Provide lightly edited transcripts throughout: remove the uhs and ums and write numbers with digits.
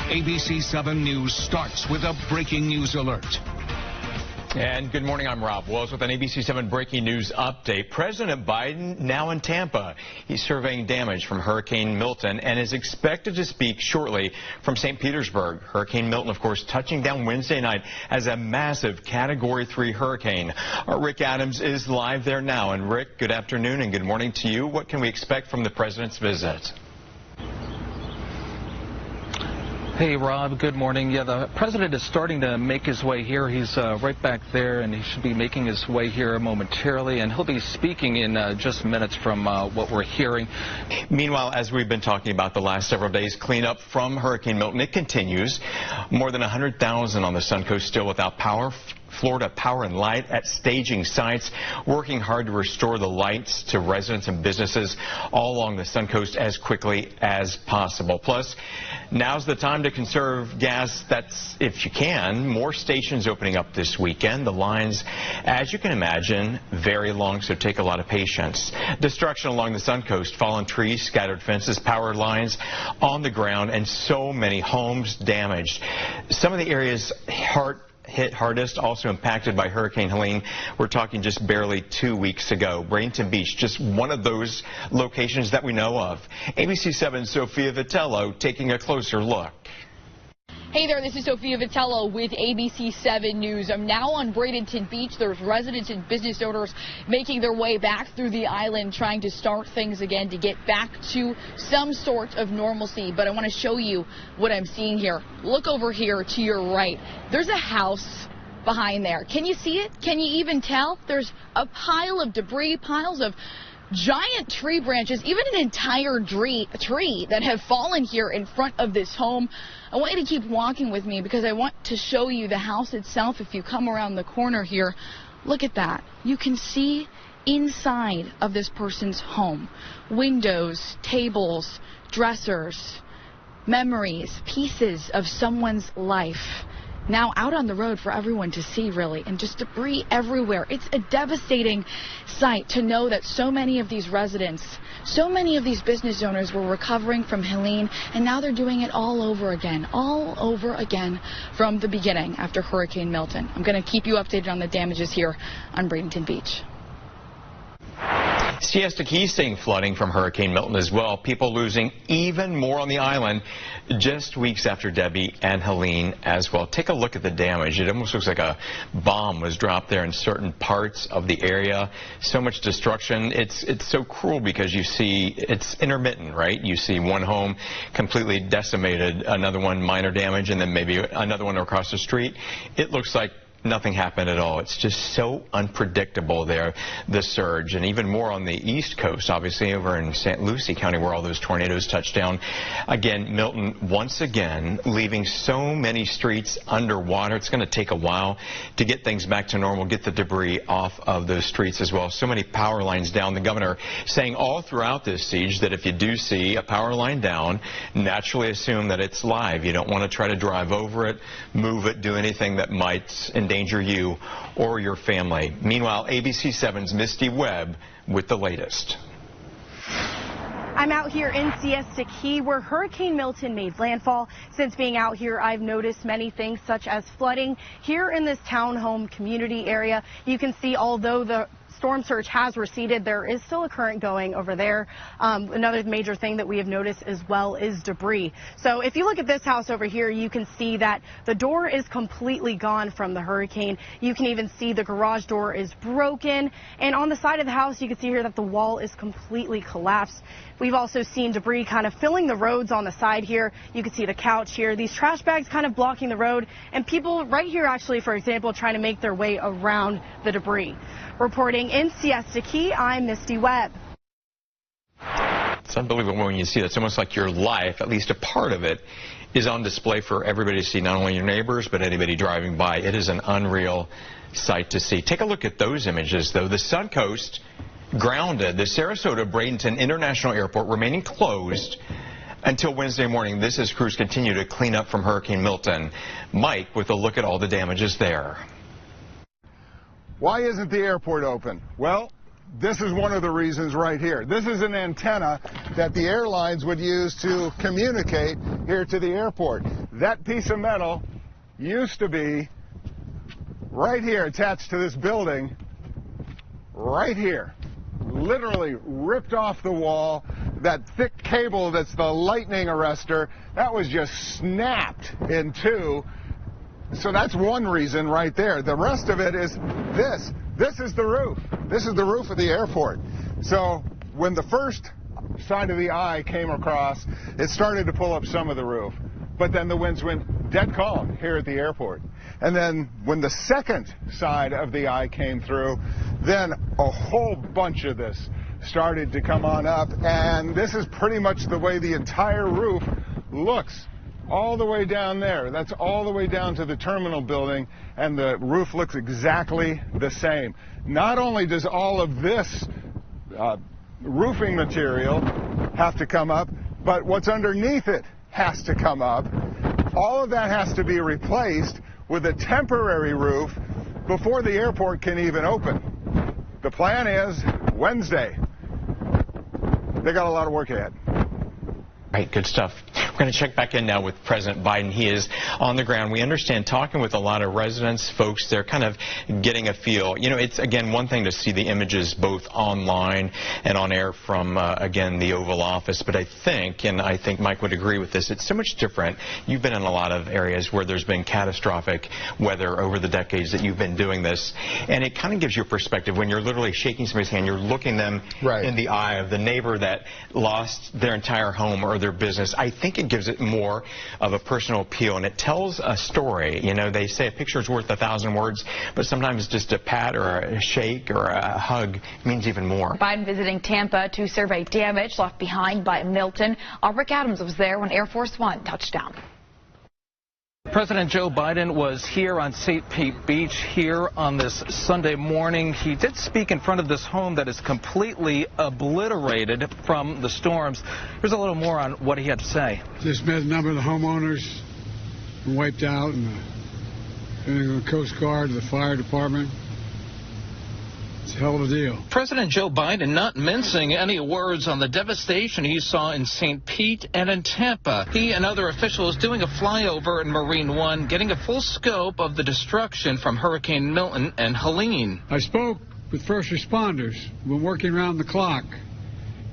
ABC 7 News starts with a breaking news alert. And good morning, I'm Rob Wells with an ABC 7 breaking news update. President Biden now in Tampa. He's surveying damage from Hurricane Milton and is expected to speak shortly from St. Petersburg. Hurricane Milton, of course, touching down Wednesday night as a massive Category 3 hurricane. Our Rick Adams is live there now. And Rick, good afternoon and good morning to you. What can we expect from the president's visit? Hey, Rob, good morning. Yeah, the president is starting to make his way here. He's right back there, and he should be making his way here momentarily, and he'll be speaking in just minutes from what we're hearing. Meanwhile, as we've been talking about the last several days, cleanup from Hurricane Milton, it continues. More than 100,000 on the Suncoast still without power. Florida Power and Light at staging sites, working hard to restore the lights to residents and businesses all along the Suncoast as quickly as possible. Plus, now's the time to conserve gas. That's if you can. More stations opening up this weekend. The lines, as you can imagine, very long, so take a lot of patience. Destruction along the Suncoast, fallen trees, scattered fences, power lines on the ground, and so many homes damaged. Some of the areas hit hardest, also impacted by Hurricane Helene. We're talking just barely 2 weeks ago. Bradenton Beach, just one of those locations that we know of. ABC 7's Sophia Vitello taking a closer look. Hey there, this is Sophia Vitello with ABC 7 News. I'm now on Bradenton Beach. There's residents and business owners making their way back through the island, trying to start things again to get back to some sort of normalcy. But I want to show you what I'm seeing here. Look over here to your right. There's a house behind there. Can you see it? Can you even tell? There's a pile of debris, piles of giant tree branches, even an entire tree that have fallen here in front of this home. I want you to keep walking with me because I want to show you the house itself. If you come around the corner here, look at that. You can see inside of this person's home. Windows, tables, dressers, memories, pieces of someone's life. Now out on the road for everyone to see, really, and just debris everywhere. It's a devastating sight to know that so many of these residents, so many of these business owners were recovering from Helene, and now they're doing it all over again from the beginning after Hurricane Milton. I'm going to keep you updated on the damages here on Bradenton Beach. Siesta Key seeing flooding from Hurricane Milton as well. People losing even more on the island just weeks after Debbie and Helene as well. Take a look at the damage. It almost looks like a bomb was dropped there in certain parts of the area. So much destruction. It's so cruel because you see it's intermittent, right? You see one home completely decimated, another one minor damage, and then maybe another one across the street. It looks like nothing happened at all. It's just so unpredictable there, the surge, and even more on the East Coast, obviously over in St. Lucie County where all those tornadoes touched down. Again, Milton once again leaving so many streets underwater. It's going to take a while to get things back to normal, get the debris off of those streets as well. So many power lines down. The governor saying all throughout this siege that if you do see a power line down, naturally assume that it's live. You don't want to try to drive over it, move it, do anything that might endanger you or your family. Meanwhile, ABC 7's Misty Webb with the latest. I'm out here in Siesta Key where Hurricane Milton made landfall. Since being out here, I've noticed many things such as flooding here in this townhome community area. You can see although the storm surge has receded, there is still a current going over there. Another major thing that we have noticed as well is debris. So if you look at this house over here, you can see that the door is completely gone from the hurricane. You can even see the garage door is broken. And on the side of the house, you can see here that the wall is completely collapsed. We've also seen debris kind of filling the roads on the side here. You can see the couch here, these trash bags kind of blocking the road, and people right here actually, for example, trying to make their way around the debris. Reporting in Siesta Key, I'm Misty Webb. It's unbelievable when you see that. It's almost like your life, at least a part of it, is on display for everybody to see, not only your neighbors, but anybody driving by. It is an unreal sight to see. Take a look at those images, though. The Suncoast grounded. The Sarasota Bradenton International Airport remaining closed until Wednesday morning. This as crews continue to clean up from Hurricane Milton. Mike with a look at all the damages there. Why isn't the airport open? Well, this is one of the reasons right here. This is an antenna that the airlines would use to communicate here to the airport. that piece of metal used to be right here attached to this building, right here. Literally ripped off the wall. That thick cable that's the lightning arrestor, that was just snapped in two. So that's one reason right there. The rest of it is this. This is the roof. This is the roof of the airport. So when the first side of the eye came across, it started to pull up some of the roof. But then the winds went dead calm here at the airport. And then when the second side of the eye came through, then a whole bunch of this started to come on up. And this is pretty much the way the entire roof looks. All the way down there. That's all the way down to the terminal building, and the roof looks exactly the same. Not only does all of this roofing material have to come up, but what's underneath it has to come up. All of that has to be replaced with a temporary roof before the airport can even open. The plan is Wednesday. They got a lot of work ahead. Right, good stuff. We're going to check back in now with President Biden. He is on the ground. We understand, talking with a lot of residents, folks, they're kind of getting a feel. You know, it's, again, one thing to see the images both online and on air from, again, the Oval Office. But I think, and I think Mike would agree with this, it's so much different. You've been in a lot of areas where there's been catastrophic weather over the decades that you've been doing this. And it kind of gives you a perspective when you're literally shaking somebody's hand, you're looking them in the eye of the neighbor that lost their entire home or their business. I think it gives it more of a personal appeal, and it tells a story. You know, they say a picture is worth 1,000 words, but sometimes just a pat or a shake or a hug means even more. Biden visiting Tampa to survey damage left behind by Milton. Our Rick Adams was there when Air Force One touched down. President Joe Biden was here on St. Pete Beach here on this Sunday morning. He did speak in front of this home that is completely obliterated from the storms. Here's a little more on what he had to say. Just met a number of the homeowners were wiped out, and the Coast Guard, the fire department. It's a hell of a deal. President Joe Biden not mincing any words on the devastation he saw in St. Pete and in Tampa. He and other officials doing a flyover in Marine One, getting a full scope of the destruction from Hurricane Milton and Helene. I spoke with first responders. We've been working around the clock.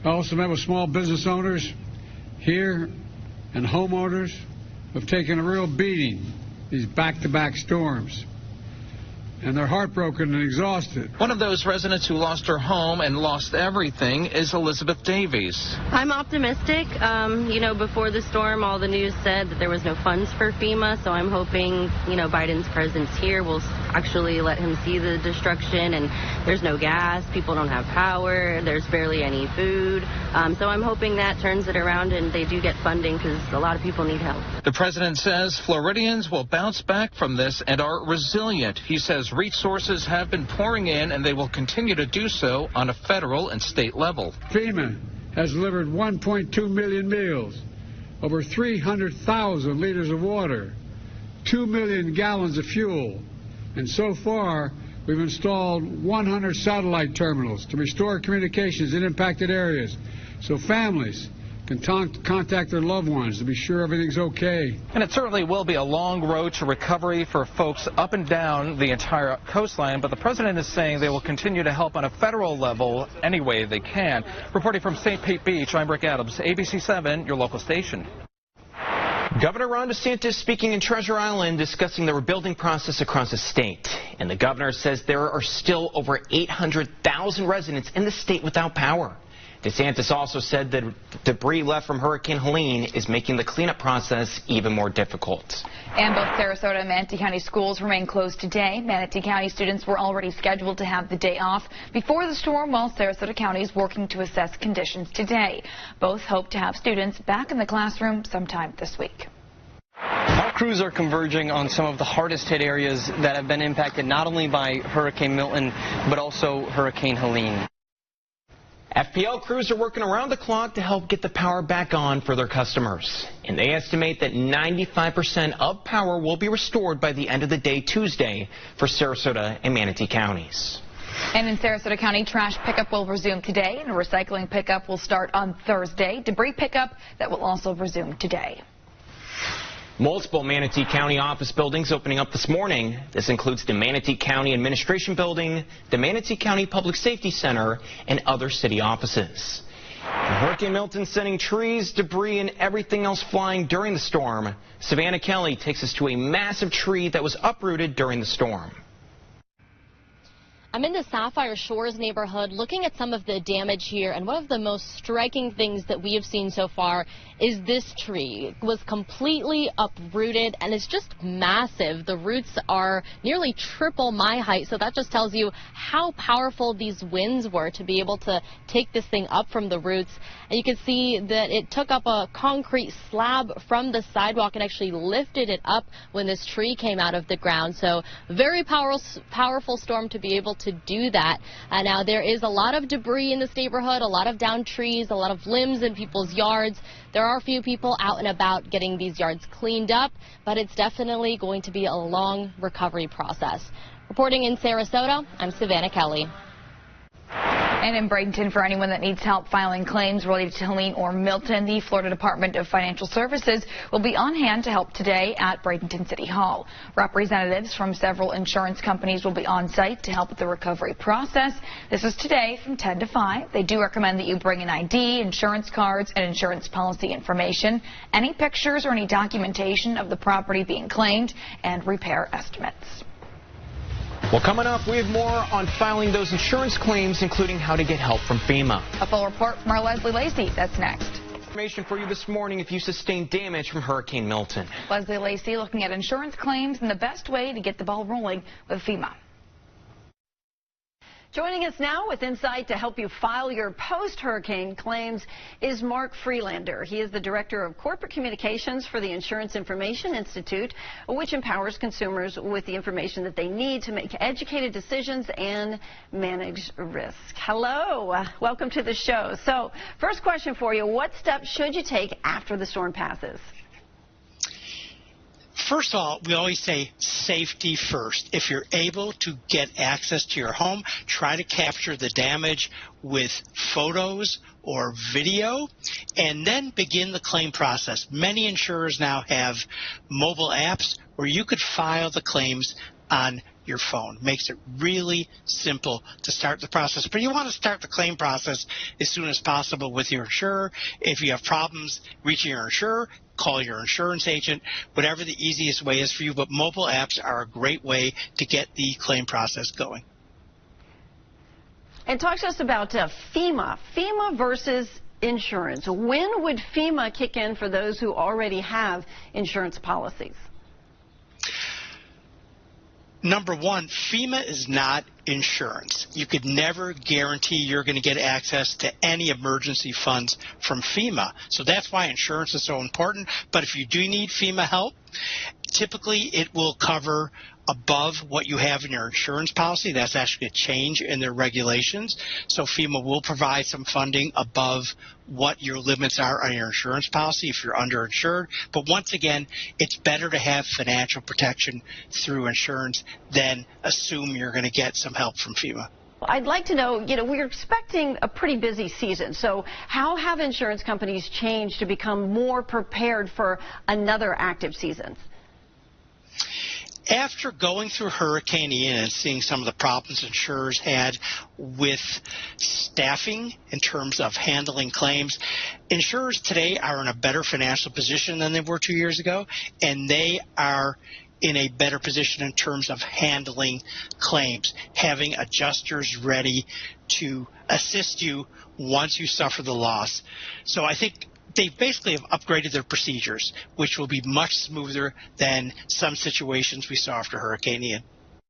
I also met with small business owners here and homeowners who have taken a real beating these back-to-back storms. And they're heartbroken and exhausted. One of those residents who lost her home and lost everything is Elizabeth Davies. I'm optimistic. You know, before the storm, all the news said that there was no funds for FEMA, so I'm hoping, you know, Biden's presence here will actually let him see the destruction. And there's no gas, people don't have power, there's barely any food. So I'm hoping that turns it around and they do get funding, because a lot of people need help. The president says Floridians will bounce back from this and are resilient. He says resources have been pouring in, and they will continue to do so on a federal and state level. FEMA has delivered 1.2 million meals, over 300,000 liters of water, 2 million gallons of fuel, and so far we've installed 100 satellite terminals to restore communications in impacted areas so families can contact their loved ones to be sure everything's okay. And it certainly will be a long road to recovery for folks up and down the entire coastline, but the president is saying they will continue to help on a federal level any way they can. Reporting from St. Pete Beach, I'm Rick Adams, ABC 7, your local station. Governor Ron DeSantis speaking in Treasure Island, discussing the rebuilding process across the state. And the governor says there are still over 800,000 residents in the state without power. DeSantis also said that debris left from Hurricane Helene is making the cleanup process even more difficult. And both Sarasota and Manatee County schools remain closed today. Manatee County students were already scheduled to have the day off before the storm, while Sarasota County is working to assess conditions today. Both hope to have students back in the classroom sometime this week. Our crews are converging on some of the hardest hit areas that have been impacted not only by Hurricane Milton, but also Hurricane Helene. FPL crews are working around the clock to help get the power back on for their customers. And they estimate that 95% of power will be restored by the end of the day Tuesday for Sarasota and Manatee counties. And in Sarasota County, trash pickup will resume today, and recycling pickup will start on Thursday. Debris pickup that will also resume today. Multiple Manatee County office buildings opening up this morning. This includes the Manatee County Administration Building, the Manatee County Public Safety Center, and other city offices. And Hurricane Milton sending trees, debris, and everything else flying during the storm. Savannah Kelly takes us to a massive tree that was uprooted during the storm. I'm in the Sapphire Shores neighborhood looking at some of the damage here, and one of the most striking things that we have seen so far is this tree. It was completely uprooted, and it's just massive. The roots are nearly triple my height, so that just tells you how powerful these winds were to be able to take this thing up from the roots. And you can see that it took up a concrete slab from the sidewalk and actually lifted it up when this tree came out of the ground. So very powerful storm to be able to do that. Now there is a lot of debris in this neighborhood, a lot of downed trees, a lot of limbs in people's yards. There are a few people out and about getting these yards cleaned up, but it's definitely going to be a long recovery process. Reporting in Sarasota, I'm Savannah Kelly. And in Bradenton, for anyone that needs help filing claims related to Helene or Milton, the Florida Department of Financial Services will be on hand to help today at Bradenton City Hall. Representatives from several insurance companies will be on site to help with the recovery process. This is today from 10 to 5. They do recommend that you bring an ID, insurance cards, and insurance policy information, any pictures or any documentation of the property being claimed, and repair estimates. Well, coming up, we have more on filing those insurance claims, including how to get help from FEMA. A full report from our Leslie Lacey. That's next. Information for you this morning if you sustained damage from Hurricane Milton. Leslie Lacey looking at insurance claims and the best way to get the ball rolling with FEMA. Joining us now with insight to help you file your post-hurricane claims is Mark Freelander. He is the Director of Corporate Communications for the Insurance Information Institute, which empowers consumers with the information that they need to make educated decisions and manage risk. Hello, welcome to the show. So, first question for you, what steps should you take after the storm passes? First of all, we always say safety first. If you're able to get access to your home, try to capture the damage with photos or video, and then begin the claim process. Many insurers now have mobile apps where you could file the claims on your phone. Makes it really simple to start the process. But you want to start the claim process as soon as possible with your insurer. If you have problems reaching your insurer, call your insurance agent, whatever the easiest way is for you. But mobile apps are a great way to get the claim process going. And talk to us about FEMA. FEMA versus insurance. When would FEMA kick in for those who already have insurance policies? Number one, FEMA is not insurance. You could never guarantee you're going to get access to any emergency funds from FEMA. So that's why insurance is so important. But if you do need FEMA help, typically it will cover above what you have in your insurance policy. That's actually a change in their regulations. So FEMA will provide some funding above what your limits are on your insurance policy if you're underinsured. But once again, it's better to have financial protection through insurance than assume you're going to get some help from FEMA. I'd like to know, we're expecting a pretty busy season. So how have insurance companies changed to become more prepared for another active season? After going through Hurricane Ian and seeing some of the problems insurers had with staffing in terms of handling claims, insurers today are in a better financial position than they were 2 years ago, and they are in a better position in terms of handling claims, having adjusters ready to assist you once you suffer the loss. So I think they basically have upgraded their procedures, which will be much smoother than some situations we saw after Hurricane Ian.